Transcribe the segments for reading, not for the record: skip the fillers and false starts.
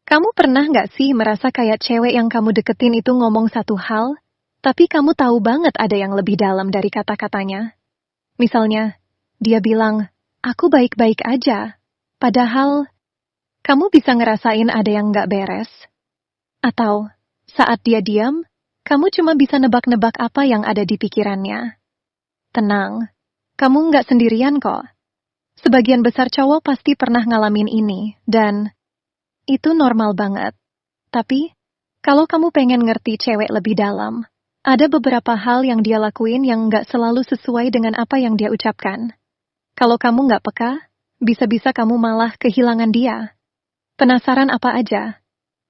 Kamu pernah nggak sih merasa kayak cewek yang kamu deketin itu ngomong satu hal, tapi kamu tahu banget ada yang lebih dalam dari kata-katanya? Misalnya, dia bilang, aku baik-baik aja. Padahal, kamu bisa ngerasain ada yang nggak beres. Atau, saat dia diam, kamu cuma bisa nebak-nebak apa yang ada di pikirannya. Tenang, kamu nggak sendirian kok. Sebagian besar cowok pasti pernah ngalamin ini, dan itu normal banget. Tapi, kalau kamu pengen ngerti cewek lebih dalam, ada beberapa hal yang dia lakuin yang nggak selalu sesuai dengan apa yang dia ucapkan. Kalau kamu nggak peka, bisa-bisa kamu malah kehilangan dia. Penasaran apa aja?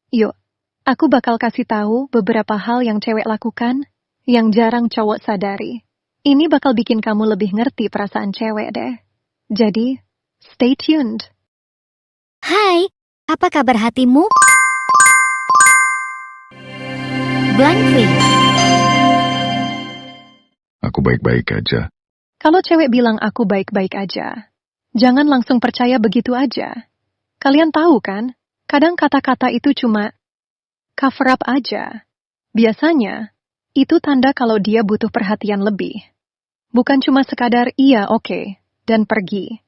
Yuk, aku bakal kasih tahu beberapa hal yang cewek lakukan yang jarang cowok sadari. Ini bakal bikin kamu lebih ngerti perasaan cewek deh. Jadi, stay tuned. Hai, apa kabar hatimu? Blank Face. Aku baik-baik aja. Kalau cewek bilang aku baik-baik aja, jangan langsung percaya begitu aja. Kalian tahu kan, kadang kata-kata itu cuma cover up aja. Biasanya, itu tanda kalau dia butuh perhatian lebih. Bukan cuma sekadar iya oke, dan pergi.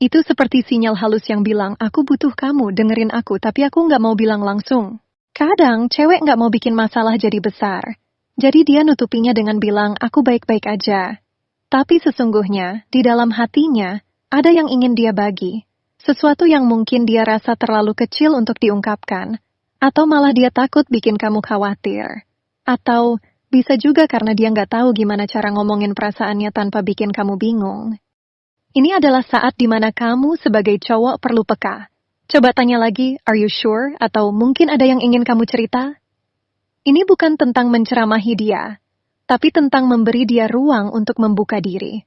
Itu seperti sinyal halus yang bilang, aku butuh kamu, dengerin aku, tapi aku nggak mau bilang langsung. Kadang, cewek nggak mau bikin masalah jadi besar. Jadi dia nutupinya dengan bilang, aku baik-baik aja. Tapi sesungguhnya, di dalam hatinya, ada yang ingin dia bagi. Sesuatu yang mungkin dia rasa terlalu kecil untuk diungkapkan. Atau malah dia takut bikin kamu khawatir. Atau, bisa juga karena dia nggak tahu gimana cara ngomongin perasaannya tanpa bikin kamu bingung. Ini adalah saat di mana kamu sebagai cowok perlu peka. Coba tanya lagi, are you sure? Atau mungkin ada yang ingin kamu cerita? Ini bukan tentang menceramahi dia, tapi tentang memberi dia ruang untuk membuka diri.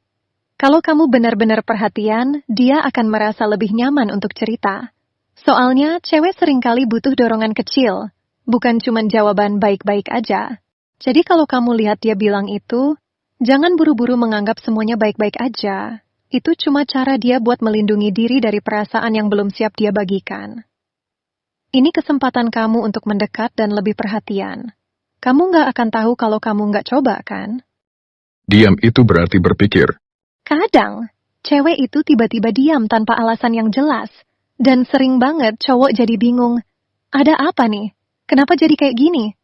Kalau kamu benar-benar perhatian, dia akan merasa lebih nyaman untuk cerita. Soalnya, cewek seringkali butuh dorongan kecil, bukan cuma jawaban baik-baik aja. Jadi kalau kamu lihat dia bilang itu, jangan buru-buru menganggap semuanya baik-baik aja. Itu cuma cara dia buat melindungi diri dari perasaan yang belum siap dia bagikan. Ini kesempatan kamu untuk mendekat dan lebih perhatian. Kamu nggak akan tahu kalau kamu nggak coba, kan? Diam itu berarti berpikir. Kadang, cewek itu tiba-tiba diam tanpa alasan yang jelas. Dan sering banget cowok jadi bingung. Ada apa nih? Kenapa jadi kayak gini?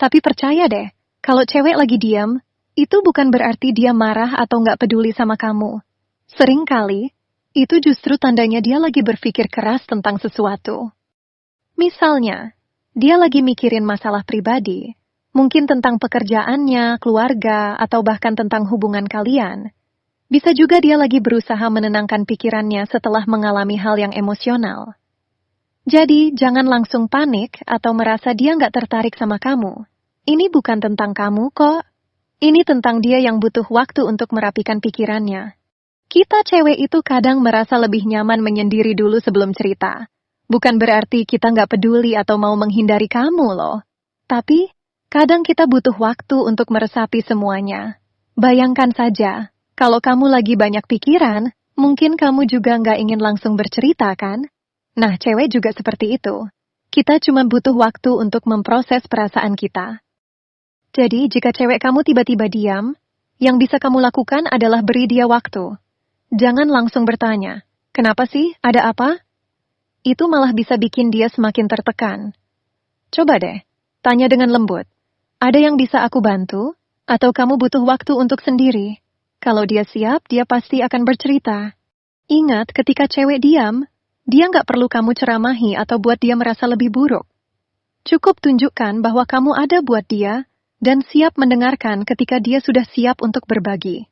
Tapi percaya deh, kalau cewek lagi diam, itu bukan berarti dia marah atau nggak peduli sama kamu. Seringkali, itu justru tandanya dia lagi berpikir keras tentang sesuatu. Misalnya, dia lagi mikirin masalah pribadi, mungkin tentang pekerjaannya, keluarga, atau bahkan tentang hubungan kalian. Bisa juga dia lagi berusaha menenangkan pikirannya setelah mengalami hal yang emosional. Jadi, jangan langsung panik atau merasa dia nggak tertarik sama kamu. Ini bukan tentang kamu kok. Ini tentang dia yang butuh waktu untuk merapikan pikirannya. Kita cewek itu kadang merasa lebih nyaman menyendiri dulu sebelum cerita. Bukan berarti kita nggak peduli atau mau menghindari kamu loh. Tapi, kadang kita butuh waktu untuk meresapi semuanya. Bayangkan saja, kalau kamu lagi banyak pikiran, mungkin kamu juga nggak ingin langsung bercerita kan? Nah, cewek juga seperti itu. Kita cuma butuh waktu untuk memproses perasaan kita. Jadi, jika cewek kamu tiba-tiba diam, yang bisa kamu lakukan adalah beri dia waktu. Jangan langsung bertanya, kenapa sih? Ada apa? Itu malah bisa bikin dia semakin tertekan. Coba deh, tanya dengan lembut. Ada yang bisa aku bantu? Atau kamu butuh waktu untuk sendiri? Kalau dia siap, dia pasti akan bercerita. Ingat, ketika cewek diam, dia nggak perlu kamu ceramahi atau buat dia merasa lebih buruk. Cukup tunjukkan bahwa kamu ada buat dia, dan siap mendengarkan ketika dia sudah siap untuk berbagi.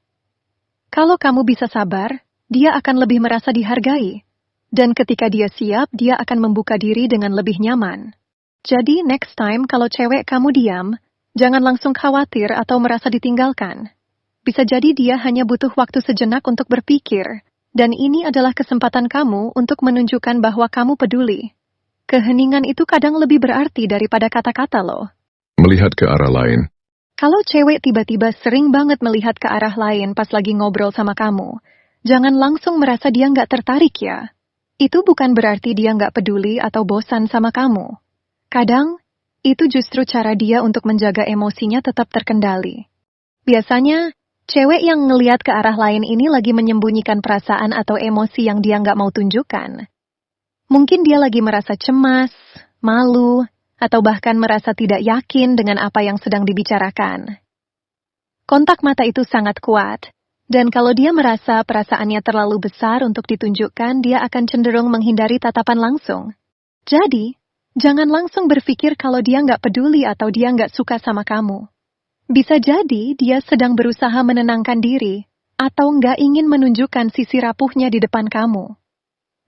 Kalau kamu bisa sabar, dia akan lebih merasa dihargai. Dan ketika dia siap, dia akan membuka diri dengan lebih nyaman. Jadi, next time kalau cewek kamu diam, jangan langsung khawatir atau merasa ditinggalkan. Bisa jadi dia hanya butuh waktu sejenak untuk berpikir, dan ini adalah kesempatan kamu untuk menunjukkan bahwa kamu peduli. Keheningan itu kadang lebih berarti daripada kata-kata loh. Melihat ke arah lain. Kalau cewek tiba-tiba sering banget melihat ke arah lain pas lagi ngobrol sama kamu, jangan langsung merasa dia nggak tertarik ya. Itu bukan berarti dia nggak peduli atau bosan sama kamu. Kadang, itu justru cara dia untuk menjaga emosinya tetap terkendali. Biasanya, cewek yang ngeliat ke arah lain ini lagi menyembunyikan perasaan atau emosi yang dia nggak mau tunjukkan. Mungkin dia lagi merasa cemas, malu, atau bahkan merasa tidak yakin dengan apa yang sedang dibicarakan. Kontak mata itu sangat kuat, dan kalau dia merasa perasaannya terlalu besar untuk ditunjukkan, dia akan cenderung menghindari tatapan langsung. Jadi, jangan langsung berpikir kalau dia nggak peduli atau dia nggak suka sama kamu. Bisa jadi dia sedang berusaha menenangkan diri, atau nggak ingin menunjukkan sisi rapuhnya di depan kamu.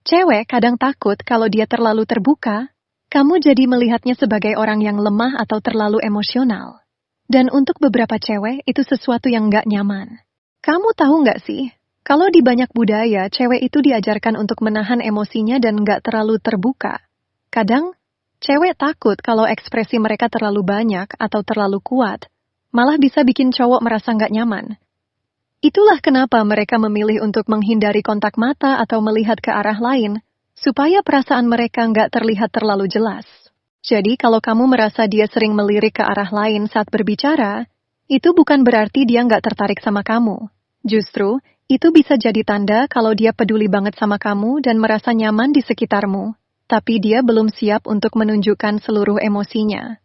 Cewek kadang takut kalau dia terlalu terbuka, kamu jadi melihatnya sebagai orang yang lemah atau terlalu emosional. Dan untuk beberapa cewek, itu sesuatu yang nggak nyaman. Kamu tahu nggak sih, kalau di banyak budaya, cewek itu diajarkan untuk menahan emosinya dan nggak terlalu terbuka. Kadang, cewek takut kalau ekspresi mereka terlalu banyak atau terlalu kuat, malah bisa bikin cowok merasa nggak nyaman. Itulah kenapa mereka memilih untuk menghindari kontak mata atau melihat ke arah lain, supaya perasaan mereka nggak terlihat terlalu jelas. Jadi kalau kamu merasa dia sering melirik ke arah lain saat berbicara, itu bukan berarti dia nggak tertarik sama kamu. Justru, itu bisa jadi tanda kalau dia peduli banget sama kamu dan merasa nyaman di sekitarmu, tapi dia belum siap untuk menunjukkan seluruh emosinya.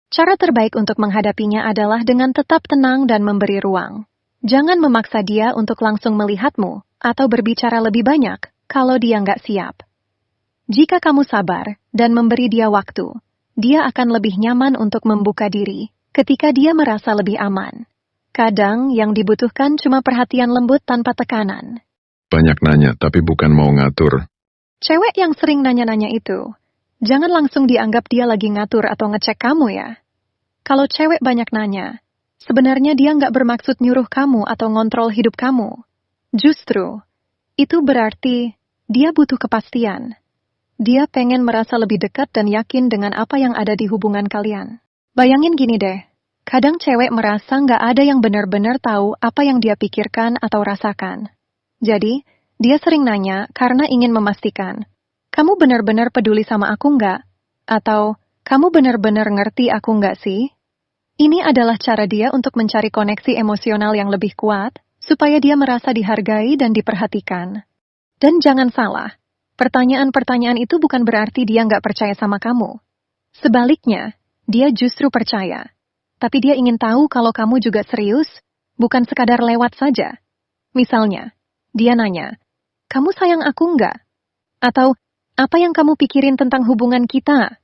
Cara terbaik untuk menghadapinya adalah dengan tetap tenang dan memberi ruang. Jangan memaksa dia untuk langsung melihatmu atau berbicara lebih banyak kalau dia nggak siap. Jika kamu sabar dan memberi dia waktu, dia akan lebih nyaman untuk membuka diri ketika dia merasa lebih aman. Kadang yang dibutuhkan cuma perhatian lembut tanpa tekanan. Banyak nanya tapi bukan mau ngatur. Cewek yang sering nanya-nanya itu, jangan langsung dianggap dia lagi ngatur atau ngecek kamu ya. Kalau cewek banyak nanya, sebenarnya dia nggak bermaksud nyuruh kamu atau ngontrol hidup kamu. Justru, itu berarti dia butuh kepastian. Dia pengen merasa lebih dekat dan yakin dengan apa yang ada di hubungan kalian. Bayangin gini deh, kadang cewek merasa nggak ada yang benar-benar tahu apa yang dia pikirkan atau rasakan. Jadi, dia sering nanya karena ingin memastikan, kamu benar-benar peduli sama aku nggak? Atau, kamu benar-benar ngerti aku nggak sih? Ini adalah cara dia untuk mencari koneksi emosional yang lebih kuat, supaya dia merasa dihargai dan diperhatikan. Dan jangan salah, pertanyaan-pertanyaan itu bukan berarti dia nggak percaya sama kamu. Sebaliknya, dia justru percaya. Tapi dia ingin tahu kalau kamu juga serius, bukan sekadar lewat saja. Misalnya, dia nanya, kamu sayang aku nggak? Atau, apa yang kamu pikirin tentang hubungan kita?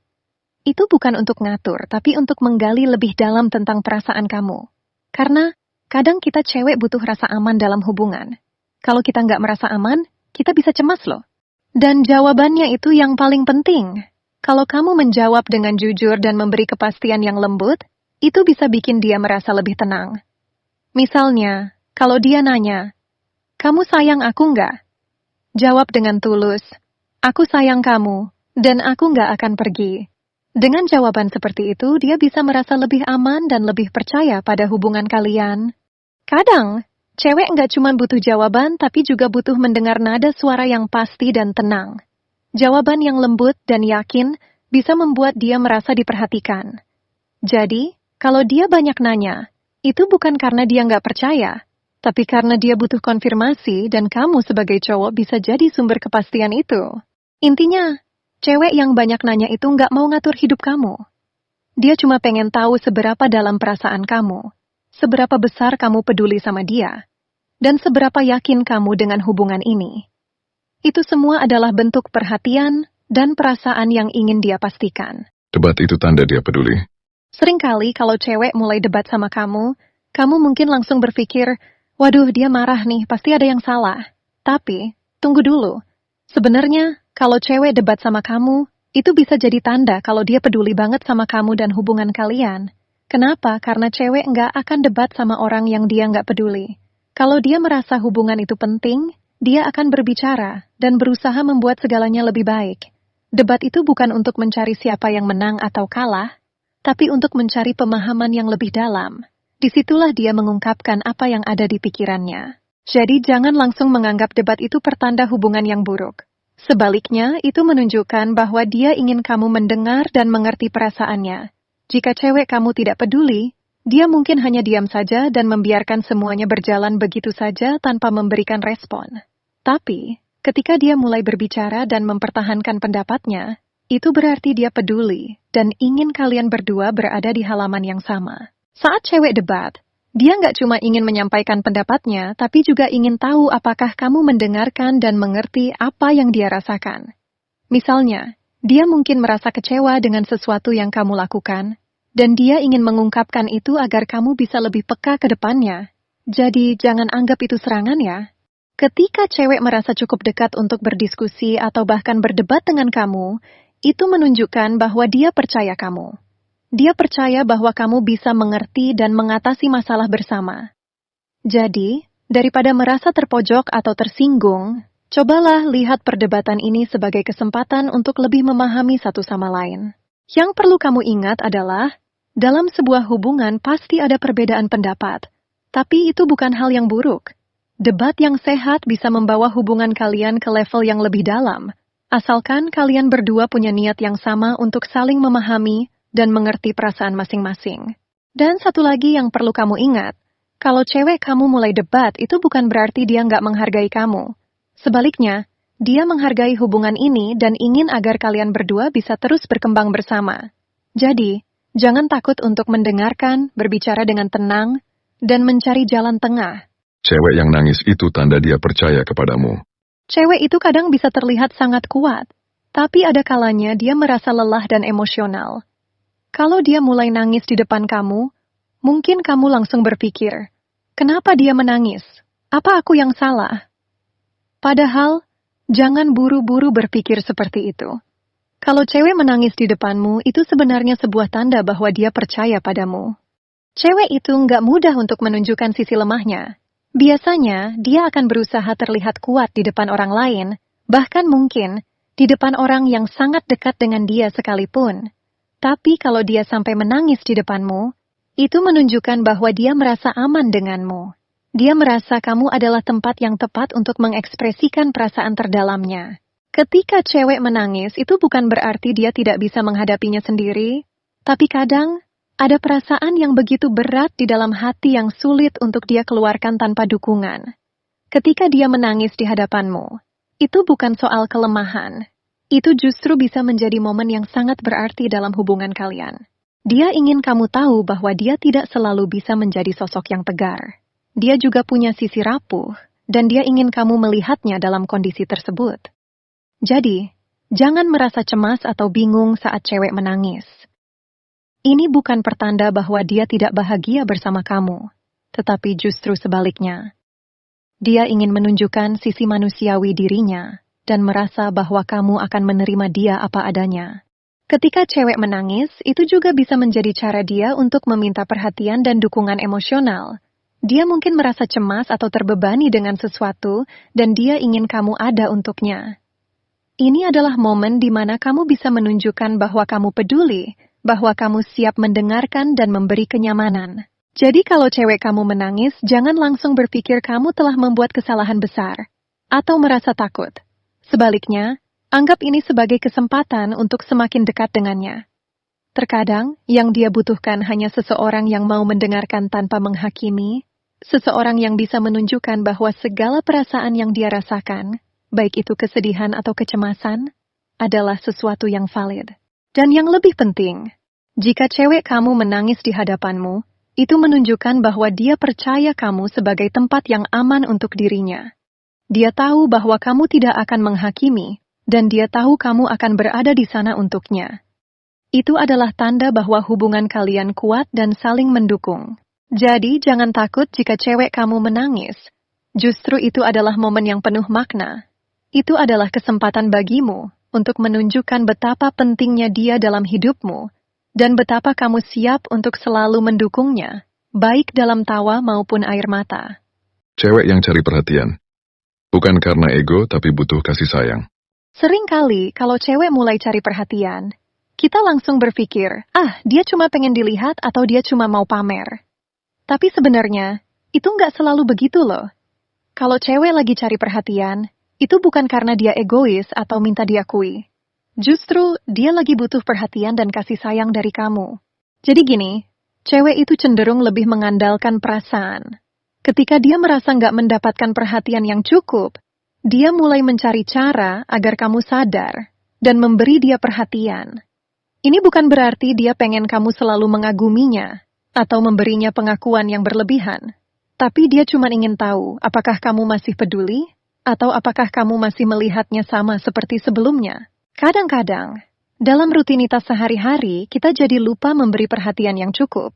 Itu bukan untuk ngatur, tapi untuk menggali lebih dalam tentang perasaan kamu. Karena, kadang kita cewek butuh rasa aman dalam hubungan. Kalau kita nggak merasa aman, kita bisa cemas loh. Dan jawabannya itu yang paling penting. Kalau kamu menjawab dengan jujur dan memberi kepastian yang lembut, itu bisa bikin dia merasa lebih tenang. Misalnya, kalau dia nanya, kamu sayang aku nggak? Jawab dengan tulus, aku sayang kamu, dan aku nggak akan pergi. Dengan jawaban seperti itu, dia bisa merasa lebih aman dan lebih percaya pada hubungan kalian. Kadang, cewek nggak cuma butuh jawaban, tapi juga butuh mendengar nada suara yang pasti dan tenang. Jawaban yang lembut dan yakin bisa membuat dia merasa diperhatikan. Jadi, kalau dia banyak nanya, itu bukan karena dia nggak percaya, tapi karena dia butuh konfirmasi dan kamu sebagai cowok bisa jadi sumber kepastian itu. Intinya, cewek yang banyak nanya itu nggak mau ngatur hidup kamu. Dia cuma pengen tahu seberapa dalam perasaan kamu, seberapa besar kamu peduli sama dia, dan seberapa yakin kamu dengan hubungan ini. Itu semua adalah bentuk perhatian dan perasaan yang ingin dia pastikan. Debat itu tanda dia peduli. Seringkali kalau cewek mulai debat sama kamu mungkin langsung berpikir, waduh dia marah nih, pasti ada yang salah. Tapi, tunggu dulu. Sebenarnya, kalau cewek debat sama kamu, itu bisa jadi tanda kalau dia peduli banget sama kamu dan hubungan kalian. Kenapa? Karena cewek nggak akan debat sama orang yang dia nggak peduli. Kalau dia merasa hubungan itu penting, dia akan berbicara dan berusaha membuat segalanya lebih baik. Debat itu bukan untuk mencari siapa yang menang atau kalah, tapi untuk mencari pemahaman yang lebih dalam. Disitulah dia mengungkapkan apa yang ada di pikirannya. Jadi jangan langsung menganggap debat itu pertanda hubungan yang buruk. Sebaliknya, itu menunjukkan bahwa dia ingin kamu mendengar dan mengerti perasaannya. Jika cewek kamu tidak peduli, dia mungkin hanya diam saja dan membiarkan semuanya berjalan begitu saja tanpa memberikan respon. Tapi, ketika dia mulai berbicara dan mempertahankan pendapatnya, itu berarti dia peduli dan ingin kalian berdua berada di halaman yang sama. Saat cewek debat, dia nggak cuma ingin menyampaikan pendapatnya, tapi juga ingin tahu apakah kamu mendengarkan dan mengerti apa yang dia rasakan. Misalnya, dia mungkin merasa kecewa dengan sesuatu yang kamu lakukan, dan dia ingin mengungkapkan itu agar kamu bisa lebih peka ke depannya. Jadi, jangan anggap itu serangan ya. Ketika cewek merasa cukup dekat untuk berdiskusi atau bahkan berdebat dengan kamu, itu menunjukkan bahwa dia percaya kamu. Dia percaya bahwa kamu bisa mengerti dan mengatasi masalah bersama. Jadi, daripada merasa terpojok atau tersinggung, cobalah lihat perdebatan ini sebagai kesempatan untuk lebih memahami satu sama lain. Yang perlu kamu ingat adalah, dalam sebuah hubungan pasti ada perbedaan pendapat, tapi itu bukan hal yang buruk. Debat yang sehat bisa membawa hubungan kalian ke level yang lebih dalam, asalkan kalian berdua punya niat yang sama untuk saling memahami dan mengerti perasaan masing-masing. Dan satu lagi yang perlu kamu ingat, kalau cewek kamu mulai debat, itu bukan berarti dia nggak menghargai kamu. Sebaliknya, dia menghargai hubungan ini dan ingin agar kalian berdua bisa terus berkembang bersama. Jadi, jangan takut untuk mendengarkan, berbicara dengan tenang, dan mencari jalan tengah. Cewek yang nangis itu tanda dia percaya kepadamu. Cewek itu kadang bisa terlihat sangat kuat, tapi ada kalanya dia merasa lelah dan emosional. Kalau dia mulai nangis di depan kamu, mungkin kamu langsung berpikir, kenapa dia menangis? Apa aku yang salah? Padahal, jangan buru-buru berpikir seperti itu. Kalau cewek menangis di depanmu, itu sebenarnya sebuah tanda bahwa dia percaya padamu. Cewek itu nggak mudah untuk menunjukkan sisi lemahnya. Biasanya, dia akan berusaha terlihat kuat di depan orang lain, bahkan mungkin di depan orang yang sangat dekat dengan dia sekalipun. Tapi kalau dia sampai menangis di depanmu, itu menunjukkan bahwa dia merasa aman denganmu. Dia merasa kamu adalah tempat yang tepat untuk mengekspresikan perasaan terdalamnya. Ketika cewek menangis, itu bukan berarti dia tidak bisa menghadapinya sendiri, tapi kadang ada perasaan yang begitu berat di dalam hati yang sulit untuk dia keluarkan tanpa dukungan. Ketika dia menangis di hadapanmu, itu bukan soal kelemahan. Itu justru bisa menjadi momen yang sangat berarti dalam hubungan kalian. Dia ingin kamu tahu bahwa dia tidak selalu bisa menjadi sosok yang tegar. Dia juga punya sisi rapuh, dan dia ingin kamu melihatnya dalam kondisi tersebut. Jadi, jangan merasa cemas atau bingung saat cewek menangis. Ini bukan pertanda bahwa dia tidak bahagia bersama kamu, tetapi justru sebaliknya. Dia ingin menunjukkan sisi manusiawi dirinya, dan merasa bahwa kamu akan menerima dia apa adanya. Ketika cewek menangis, itu juga bisa menjadi cara dia untuk meminta perhatian dan dukungan emosional. Dia mungkin merasa cemas atau terbebani dengan sesuatu, dan dia ingin kamu ada untuknya. Ini adalah momen di mana kamu bisa menunjukkan bahwa kamu peduli, bahwa kamu siap mendengarkan dan memberi kenyamanan. Jadi kalau cewek kamu menangis, jangan langsung berpikir kamu telah membuat kesalahan besar, atau merasa takut. Sebaliknya, anggap ini sebagai kesempatan untuk semakin dekat dengannya. Terkadang, yang dia butuhkan hanya seseorang yang mau mendengarkan tanpa menghakimi, seseorang yang bisa menunjukkan bahwa segala perasaan yang dia rasakan, baik itu kesedihan atau kecemasan, adalah sesuatu yang valid. Dan yang lebih penting, jika cewek kamu menangis di hadapanmu, itu menunjukkan bahwa dia percaya kamu sebagai tempat yang aman untuk dirinya. Dia tahu bahwa kamu tidak akan menghakimi, dan dia tahu kamu akan berada di sana untuknya. Itu adalah tanda bahwa hubungan kalian kuat dan saling mendukung. Jadi, jangan takut jika cewek kamu menangis. Justru itu adalah momen yang penuh makna. Itu adalah kesempatan bagimu untuk menunjukkan betapa pentingnya dia dalam hidupmu, dan betapa kamu siap untuk selalu mendukungnya, baik dalam tawa maupun air mata. Cewek yang cari perhatian. Bukan karena ego, tapi butuh kasih sayang. Seringkali, kalau cewek mulai cari perhatian, kita langsung berpikir, dia cuma pengen dilihat atau dia cuma mau pamer. Tapi sebenarnya, itu nggak selalu begitu loh. Kalau cewek lagi cari perhatian, Itu bukan karena dia egois atau minta diakui. Justru, dia lagi butuh perhatian dan kasih sayang dari kamu. Jadi gini, cewek itu cenderung lebih mengandalkan perasaan. Ketika dia merasa nggak mendapatkan perhatian yang cukup, dia mulai mencari cara agar kamu sadar dan memberi dia perhatian. Ini bukan berarti dia pengen kamu selalu mengaguminya atau memberinya pengakuan yang berlebihan. Tapi dia cuma ingin tahu apakah kamu masih peduli atau apakah kamu masih melihatnya sama seperti sebelumnya. Kadang-kadang, dalam rutinitas sehari-hari, kita jadi lupa memberi perhatian yang cukup.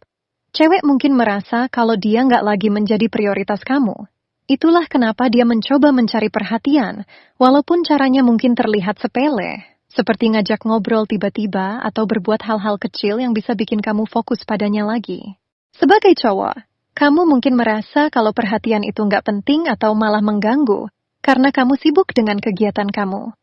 Cewek mungkin merasa kalau dia nggak lagi menjadi prioritas kamu. Itulah kenapa dia mencoba mencari perhatian, walaupun caranya mungkin terlihat sepele, seperti ngajak ngobrol tiba-tiba atau berbuat hal-hal kecil yang bisa bikin kamu fokus padanya lagi. Sebagai cowok, kamu mungkin merasa kalau perhatian itu nggak penting atau malah mengganggu, karena kamu sibuk dengan kegiatan kamu.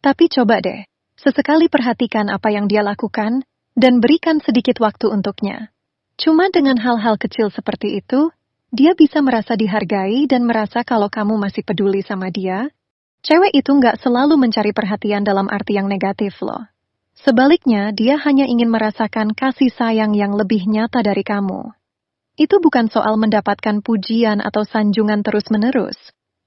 Tapi coba deh, sesekali perhatikan apa yang dia lakukan, dan berikan sedikit waktu untuknya. Cuma dengan hal-hal kecil seperti itu, dia bisa merasa dihargai dan merasa kalau kamu masih peduli sama dia. Cewek itu nggak selalu mencari perhatian dalam arti yang negatif loh. Sebaliknya, dia hanya ingin merasakan kasih sayang yang lebih nyata dari kamu. Itu bukan soal mendapatkan pujian atau sanjungan terus-menerus,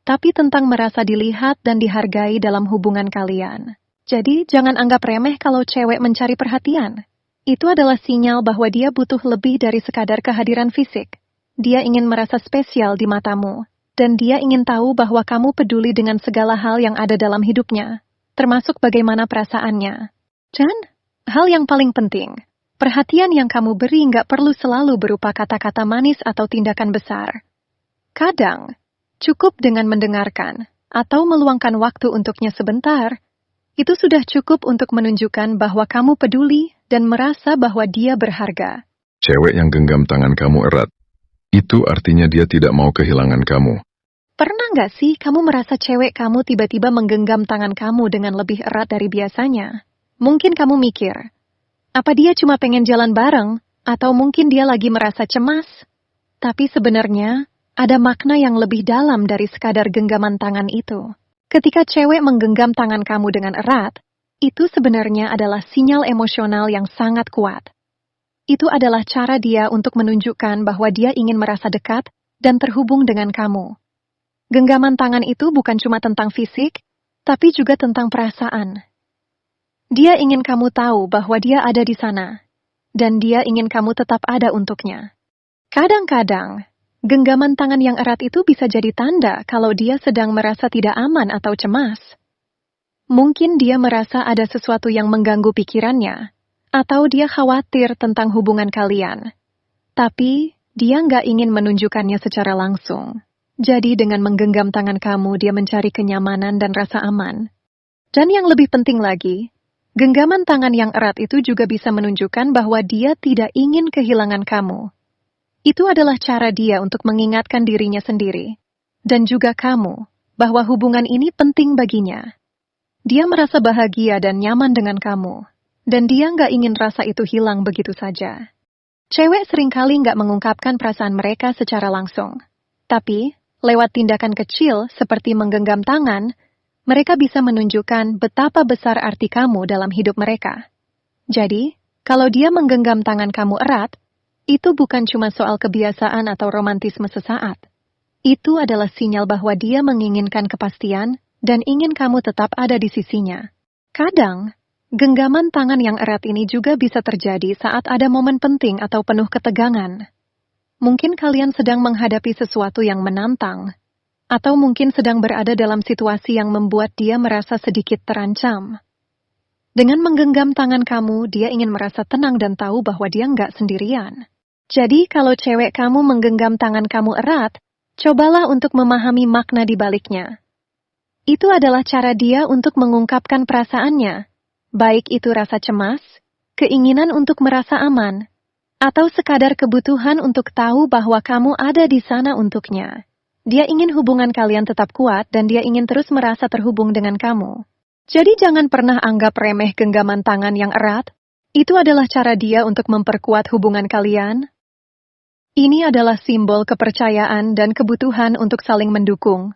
tapi tentang merasa dilihat dan dihargai dalam hubungan kalian. Jadi, jangan anggap remeh kalau cewek mencari perhatian. Itu adalah sinyal bahwa dia butuh lebih dari sekadar kehadiran fisik. Dia ingin merasa spesial di matamu, dan dia ingin tahu bahwa kamu peduli dengan segala hal yang ada dalam hidupnya, termasuk bagaimana perasaannya. Dan, hal yang paling penting, perhatian yang kamu beri nggak perlu selalu berupa kata-kata manis atau tindakan besar. Kadang, cukup dengan mendengarkan atau meluangkan waktu untuknya sebentar, itu sudah cukup untuk menunjukkan bahwa kamu peduli dan merasa bahwa dia berharga. Cewek yang genggam tangan kamu erat, itu artinya dia tidak mau kehilangan kamu. Pernah nggak sih kamu merasa cewek kamu tiba-tiba menggenggam tangan kamu dengan lebih erat dari biasanya? Mungkin kamu mikir, apa dia cuma pengen jalan bareng, atau mungkin dia lagi merasa cemas? Tapi sebenarnya, ada makna yang lebih dalam dari sekadar genggaman tangan itu. Ketika cewek menggenggam tangan kamu dengan erat, itu sebenarnya adalah sinyal emosional yang sangat kuat. Itu adalah cara dia untuk menunjukkan bahwa dia ingin merasa dekat dan terhubung dengan kamu. Genggaman tangan itu bukan cuma tentang fisik, tapi juga tentang perasaan. Dia ingin kamu tahu bahwa dia ada di sana, dan dia ingin kamu tetap ada untuknya. Kadang-kadang, genggaman tangan yang erat itu bisa jadi tanda kalau dia sedang merasa tidak aman atau cemas. Mungkin dia merasa ada sesuatu yang mengganggu pikirannya, atau dia khawatir tentang hubungan kalian. Tapi, dia nggak ingin menunjukkannya secara langsung. Jadi dengan menggenggam tangan kamu, dia mencari kenyamanan dan rasa aman. Dan yang lebih penting lagi, genggaman tangan yang erat itu juga bisa menunjukkan bahwa dia tidak ingin kehilangan kamu. Itu adalah cara dia untuk mengingatkan dirinya sendiri, dan juga kamu, bahwa hubungan ini penting baginya. Dia merasa bahagia dan nyaman dengan kamu, dan dia nggak ingin rasa itu hilang begitu saja. Cewek seringkali nggak mengungkapkan perasaan mereka secara langsung, tapi lewat tindakan kecil seperti menggenggam tangan, mereka bisa menunjukkan betapa besar arti kamu dalam hidup mereka. Jadi, kalau dia menggenggam tangan kamu erat, itu bukan cuma soal kebiasaan atau romantisme sesaat. Itu adalah sinyal bahwa dia menginginkan kepastian dan ingin kamu tetap ada di sisinya. Kadang, genggaman tangan yang erat ini juga bisa terjadi saat ada momen penting atau penuh ketegangan. Mungkin kalian sedang menghadapi sesuatu yang menantang, atau mungkin sedang berada dalam situasi yang membuat dia merasa sedikit terancam. Dengan menggenggam tangan kamu, dia ingin merasa tenang dan tahu bahwa dia nggak sendirian. Jadi, kalau cewek kamu menggenggam tangan kamu erat, cobalah untuk memahami makna di baliknya. Itu adalah cara dia untuk mengungkapkan perasaannya, baik itu rasa cemas, keinginan untuk merasa aman, atau sekadar kebutuhan untuk tahu bahwa kamu ada di sana untuknya. Dia ingin hubungan kalian tetap kuat dan dia ingin terus merasa terhubung dengan kamu. Jadi jangan pernah anggap remeh genggaman tangan yang erat. Itu adalah cara dia untuk memperkuat hubungan kalian. Ini adalah simbol kepercayaan dan kebutuhan untuk saling mendukung.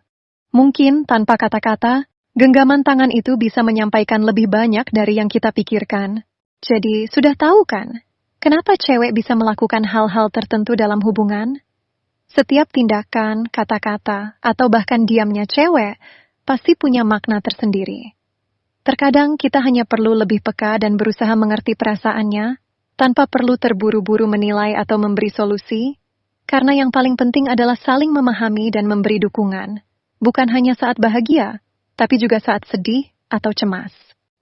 Mungkin tanpa kata-kata, genggaman tangan itu bisa menyampaikan lebih banyak dari yang kita pikirkan. Jadi, sudah tahu kan, kenapa cewek bisa melakukan hal-hal tertentu dalam hubungan? Setiap tindakan, kata-kata, atau bahkan diamnya cewek pasti punya makna tersendiri. Terkadang kita hanya perlu lebih peka dan berusaha mengerti perasaannya, tanpa perlu terburu-buru menilai atau memberi solusi, karena yang paling penting adalah saling memahami dan memberi dukungan. Bukan hanya saat bahagia, tapi juga saat sedih atau cemas.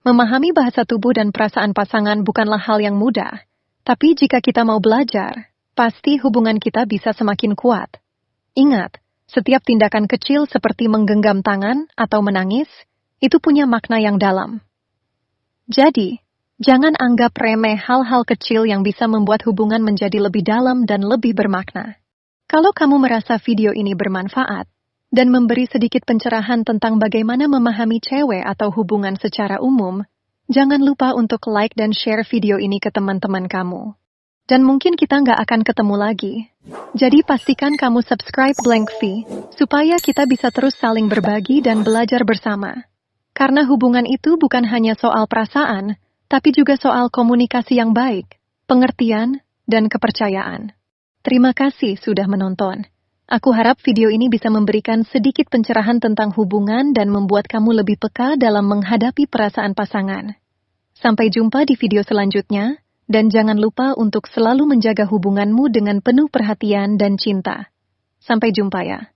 Memahami bahasa tubuh dan perasaan pasangan bukanlah hal yang mudah, tapi jika kita mau belajar, pasti hubungan kita bisa semakin kuat. Ingat, setiap tindakan kecil seperti menggenggam tangan atau menangis, itu punya makna yang dalam. Jadi, jangan anggap remeh hal-hal kecil yang bisa membuat hubungan menjadi lebih dalam dan lebih bermakna. Kalau kamu merasa video ini bermanfaat, dan memberi sedikit pencerahan tentang bagaimana memahami cewek atau hubungan secara umum, jangan lupa untuk like dan share video ini ke teman-teman kamu. Dan mungkin kita nggak akan ketemu lagi. Jadi pastikan kamu subscribe Blank V, supaya kita bisa terus saling berbagi dan belajar bersama. Karena hubungan itu bukan hanya soal perasaan, tapi juga soal komunikasi yang baik, pengertian, dan kepercayaan. Terima kasih sudah menonton. Aku harap video ini bisa memberikan sedikit pencerahan tentang hubungan dan membuat kamu lebih peka dalam menghadapi perasaan pasangan. Sampai jumpa di video selanjutnya, dan jangan lupa untuk selalu menjaga hubunganmu dengan penuh perhatian dan cinta. Sampai jumpa ya.